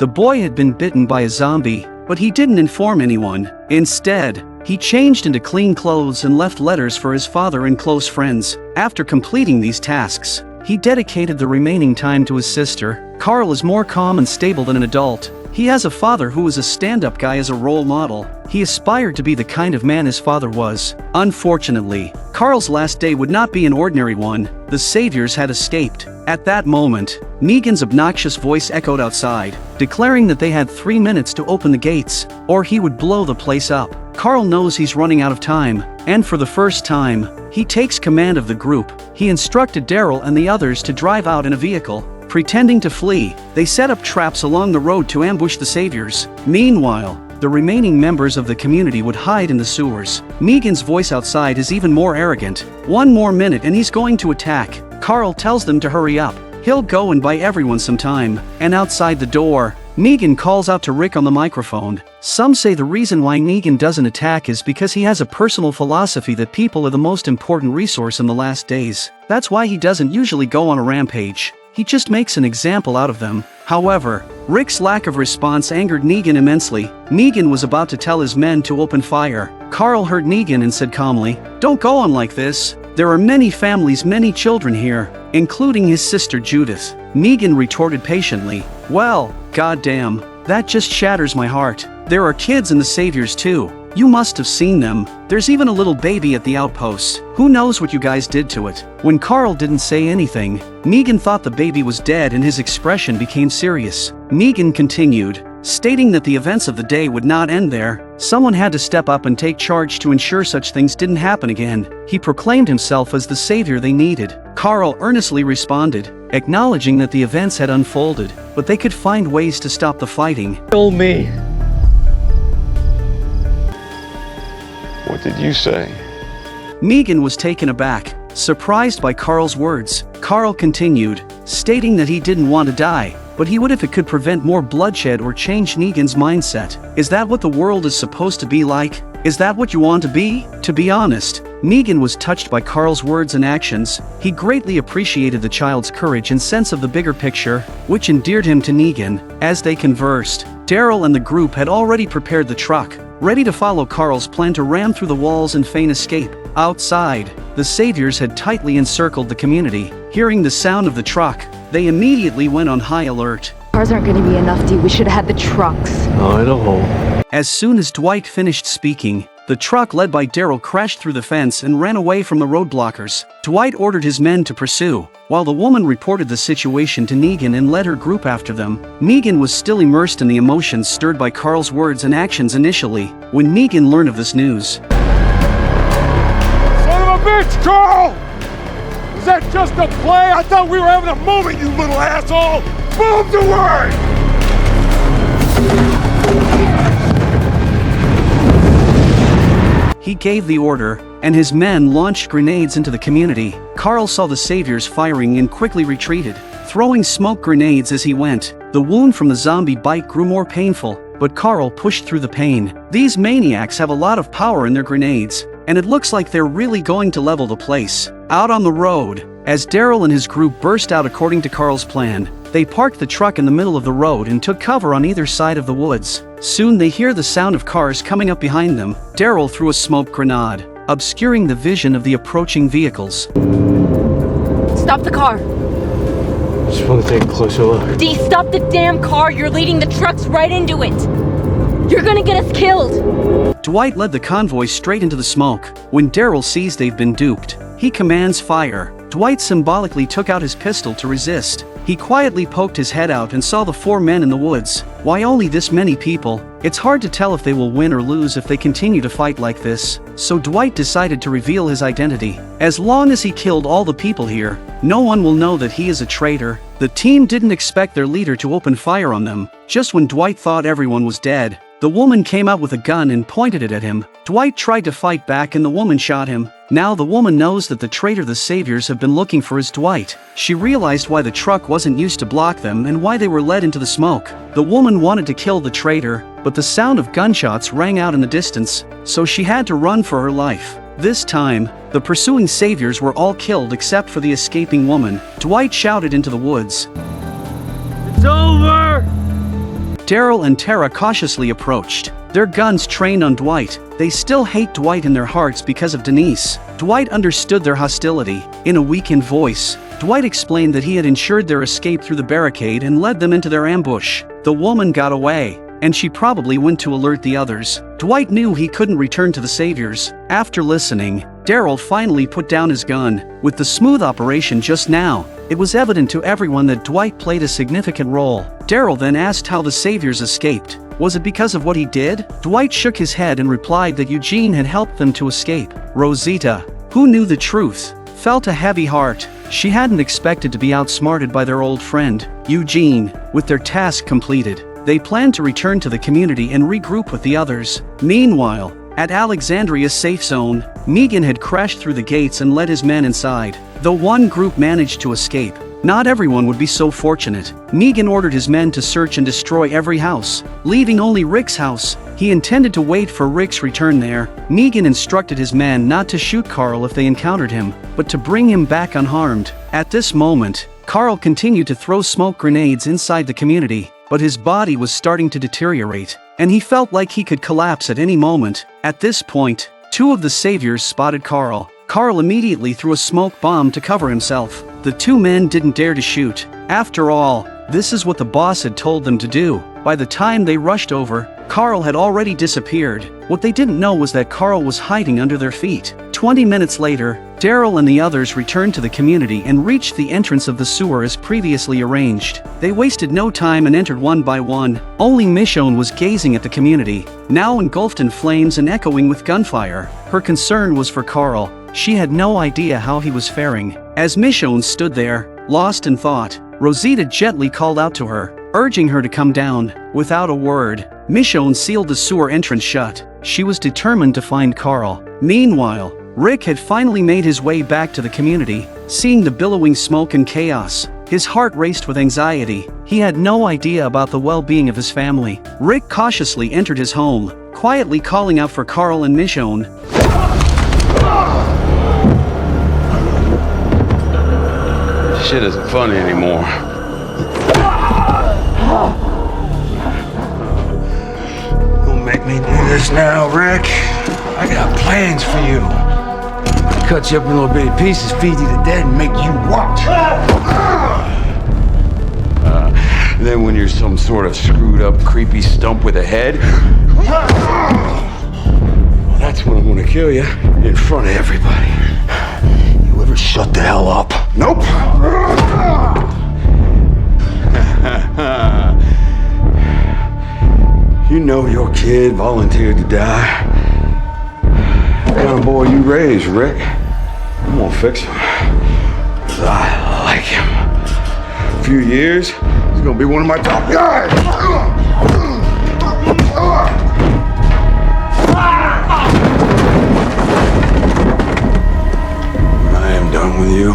The boy had been bitten by a zombie, but he didn't inform anyone. Instead, he changed into clean clothes and left letters for his father and close friends. After completing these tasks, he dedicated the remaining time to his sister. Carl is more calm and stable than an adult. He has a father who is a stand-up guy as a role model. He aspired to be the kind of man his father was. Unfortunately, Carl's last day would not be an ordinary one. The saviors had escaped. At that moment, Negan's obnoxious voice echoed outside, declaring that they had 3 minutes to open the gates, or he would blow the place up. Carl knows he's running out of time, and for the first time, he takes command of the group. He instructed Daryl and the others to drive out in a vehicle. Pretending to flee, they set up traps along the road to ambush the saviors. Meanwhile, the remaining members of the community would hide in the sewers. Negan's voice outside is even more arrogant. 1 more minute and he's going to attack. Carl tells them to hurry up. He'll go and buy everyone some time. And outside the door, Negan calls out to Rick on the microphone. Some say the reason why Negan doesn't attack is because he has a personal philosophy that people are the most important resource in the last days. That's why he doesn't usually go on a rampage. He just makes an example out of them. However, Rick's lack of response angered Negan immensely. Negan was about to tell his men to open fire. Carl heard Negan and said calmly, "Don't go on like this. There are many families, many children here, including his sister Judith." Negan retorted patiently, "Well, goddamn, that just shatters my heart. There are kids in the saviors too. You must have seen them. There's even a little baby at the outpost. Who knows what you guys did to it?" When Carl didn't say anything, Negan thought the baby was dead and his expression became serious. Negan continued, stating that the events of the day would not end there. Someone had to step up and take charge to ensure such things didn't happen again. He proclaimed himself as the savior they needed. Carl earnestly responded, acknowledging that the events had unfolded, but they could find ways to stop the fighting. Kill me. What did you say? Negan was taken aback, surprised by Carl's words. Carl continued, stating that he didn't want to die, but he would if it could prevent more bloodshed or change Negan's mindset. Is that what the world is supposed to be like? Is that what you want to be? To be honest, Negan was touched by Carl's words and actions. He greatly appreciated the child's courage and sense of the bigger picture, which endeared him to Negan. As they conversed, Daryl and the group had already prepared the truck, ready to follow Carl's plan to ram through the walls and feign escape. Outside, the saviors had tightly encircled the community. Hearing the sound of the truck, they immediately went on high alert. Cars aren't going to be enough, D. We should have had the trucks. I don't know. As soon as Dwight finished speaking, the truck led by Daryl crashed through the fence and ran away from the roadblockers. Dwight ordered his men to pursue, while the woman reported the situation to Negan and led her group after them. Negan was still immersed in the emotions stirred by Carl's words and actions initially. When Negan learned of this news, "Son of a bitch, Carl! Is that just a play? I thought we were having a moment, you little asshole! Move the word!" he gave the order, and his men launched grenades into the community. Carl saw the saviors firing and quickly retreated, throwing smoke grenades as he went. The wound from the zombie bite grew more painful, but Carl pushed through the pain. These maniacs have a lot of power in their grenades, and it looks like they're really going to level the place. Out on the road, as Daryl and his group burst out according to Carl's plan, they parked the truck in the middle of the road and took cover on either side of the woods. Soon they hear the sound of cars coming up behind them. Daryl threw a smoke grenade, obscuring the vision of the approaching vehicles. Stop the car. Just want to take a closer look. D, stop the damn car. You're leading the trucks right into it. You're gonna get us killed. Dwight led the convoy straight into the smoke. When Daryl sees they've been duped, he commands fire. Dwight symbolically took out his pistol to resist. He quietly poked his head out and saw the 4 men in the woods. Why only this many people? It's hard to tell if they will win or lose if they continue to fight like this. So Dwight decided to reveal his identity. As long as he killed all the people here, no one will know that he is a traitor. The team didn't expect their leader to open fire on them. Just when Dwight thought everyone was dead, the woman came out with a gun and pointed it at him. Dwight tried to fight back and the woman shot him. Now the woman knows that the traitor the saviors have been looking for is Dwight. She realized why the truck wasn't used to block them and why they were led into the smoke. The woman wanted to kill the traitor, but the sound of gunshots rang out in the distance, so she had to run for her life. This time, the pursuing saviors were all killed except for the escaping woman. Dwight shouted into the woods, It's over! Daryl and Tara cautiously approached, their guns trained on Dwight. They still hate Dwight in their hearts because of Denise. Dwight understood their hostility. In a weakened voice, Dwight explained that he had ensured their escape through the barricade and led them into their ambush. The woman got away, and she probably went to alert the others. Dwight knew he couldn't return to the Saviors. After listening, Daryl finally put down his gun. With the smooth operation just now, it was evident to everyone that Dwight played a significant role. Daryl then asked how the Saviors escaped. Was it because of what he did? Dwight shook his head and replied that Eugene had helped them to escape. Rosita, who knew the truth, felt a heavy heart. She hadn't expected to be outsmarted by their old friend, Eugene. With their task completed, they planned to return to the community and regroup with the others. Meanwhile, at Alexandria's safe zone, Negan had crashed through the gates and led his men inside. Though one group managed to escape, not everyone would be so fortunate. Negan ordered his men to search and destroy every house, leaving only Rick's house. He intended to wait for Rick's return there. Negan instructed his men not to shoot Carl if they encountered him, but to bring him back unharmed. At this moment, Carl continued to throw smoke grenades inside the community, but his body was starting to deteriorate, and he felt like he could collapse at any moment. At this point, two of the Saviors spotted Carl. Carl immediately threw a smoke bomb to cover himself. The two men didn't dare to shoot. After all, this is what the boss had told them to do. By the time they rushed over, Carl had already disappeared. What they didn't know was that Carl was hiding under their feet. 20 minutes later, Daryl and the others returned to the community and reached the entrance of the sewer as previously arranged. They wasted no time and entered one by one. Only Michonne was gazing at the community, now engulfed in flames and echoing with gunfire. Her concern was for Carl. She had no idea how he was faring. As Michonne stood there, lost in thought, Rosita gently called out to her, urging her to come down. Without a word, Michonne sealed the sewer entrance shut. She was determined to find Carl. Meanwhile, Rick had finally made his way back to the community. Seeing the billowing smoke and chaos, his heart raced with anxiety. He had no idea about the well-being of his family. Rick cautiously entered his home, quietly calling out for Carl and Michonne. Shit isn't funny anymore. Don't make me do this now, Rick. I got plans for you. Cut you up in little bitty pieces, feed you to death, and make you watch. Then when you're some sort of screwed up, creepy stump with a head, well, that's when I'm gonna kill you in front of everybody. You ever shut the hell up? Nope. You know your kid volunteered to die. What kind of boy you raised, Rick? I'm gonna fix him. 'Cause I like him. In a few years, he's gonna be one of my top guys. When I am done with you,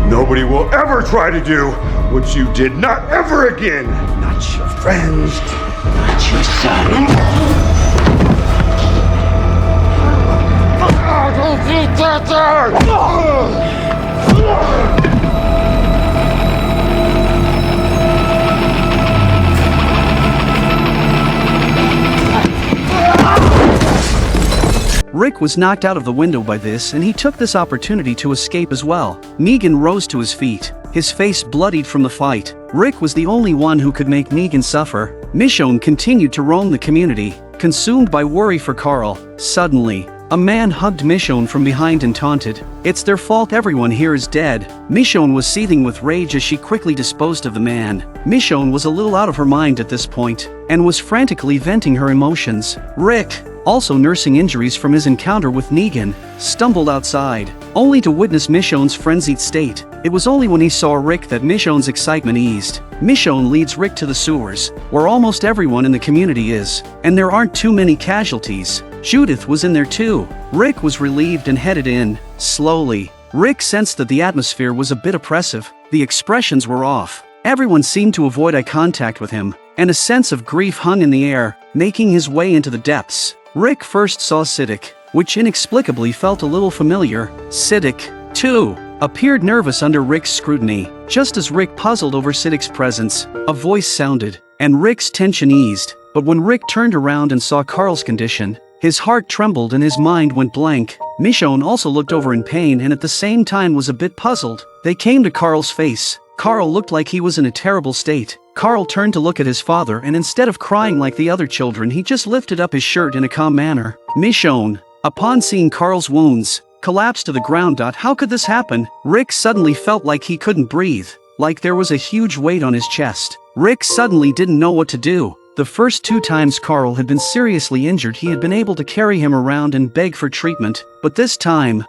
nobody will ever try to do what you did. Not ever again. Not your friends, not your son. Rick was knocked out of the window by this, and he took this opportunity to escape as well. Negan rose to his feet, his face bloodied from the fight. Rick was the only one who could make Negan suffer. Michonne continued to roam the community, consumed by worry for Carl. Suddenly, a man hugged Michonne from behind and taunted, "It's their fault everyone here is dead." Michonne was seething with rage as she quickly disposed of the man. Michonne was a little out of her mind at this point, and was frantically venting her emotions. Rick, also nursing injuries from his encounter with Negan, stumbled outside, only to witness Michonne's frenzied state. It was only when he saw Rick that Michonne's excitement eased. Michonne leads Rick to the sewers, where almost everyone in the community is, and there aren't too many casualties. Judith was in there too. Rick was relieved and headed in. Slowly, Rick sensed that the atmosphere was a bit oppressive. The expressions were off. Everyone seemed to avoid eye contact with him, and a sense of grief hung in the air, making his way into the depths. Rick first saw Siddiq, which inexplicably felt a little familiar. Siddiq, too, appeared nervous under Rick's scrutiny. Just as Rick puzzled over Siddiq's presence, a voice sounded, and Rick's tension eased. But when Rick turned around and saw Carl's condition, his heart trembled and his mind went blank. Michonne also looked over in pain and at the same time was a bit puzzled. They came to Carl's face. Carl looked like he was in a terrible state. Carl turned to look at his father and instead of crying like the other children, he just lifted up his shirt in a calm manner. Michonne, upon seeing Carl's wounds, collapsed to the ground. How could this happen? Rick suddenly felt like he couldn't breathe, like there was a huge weight on his chest. Rick suddenly didn't know what to do. The first 2 times Carl had been seriously injured, he had been able to carry him around and beg for treatment, but this time,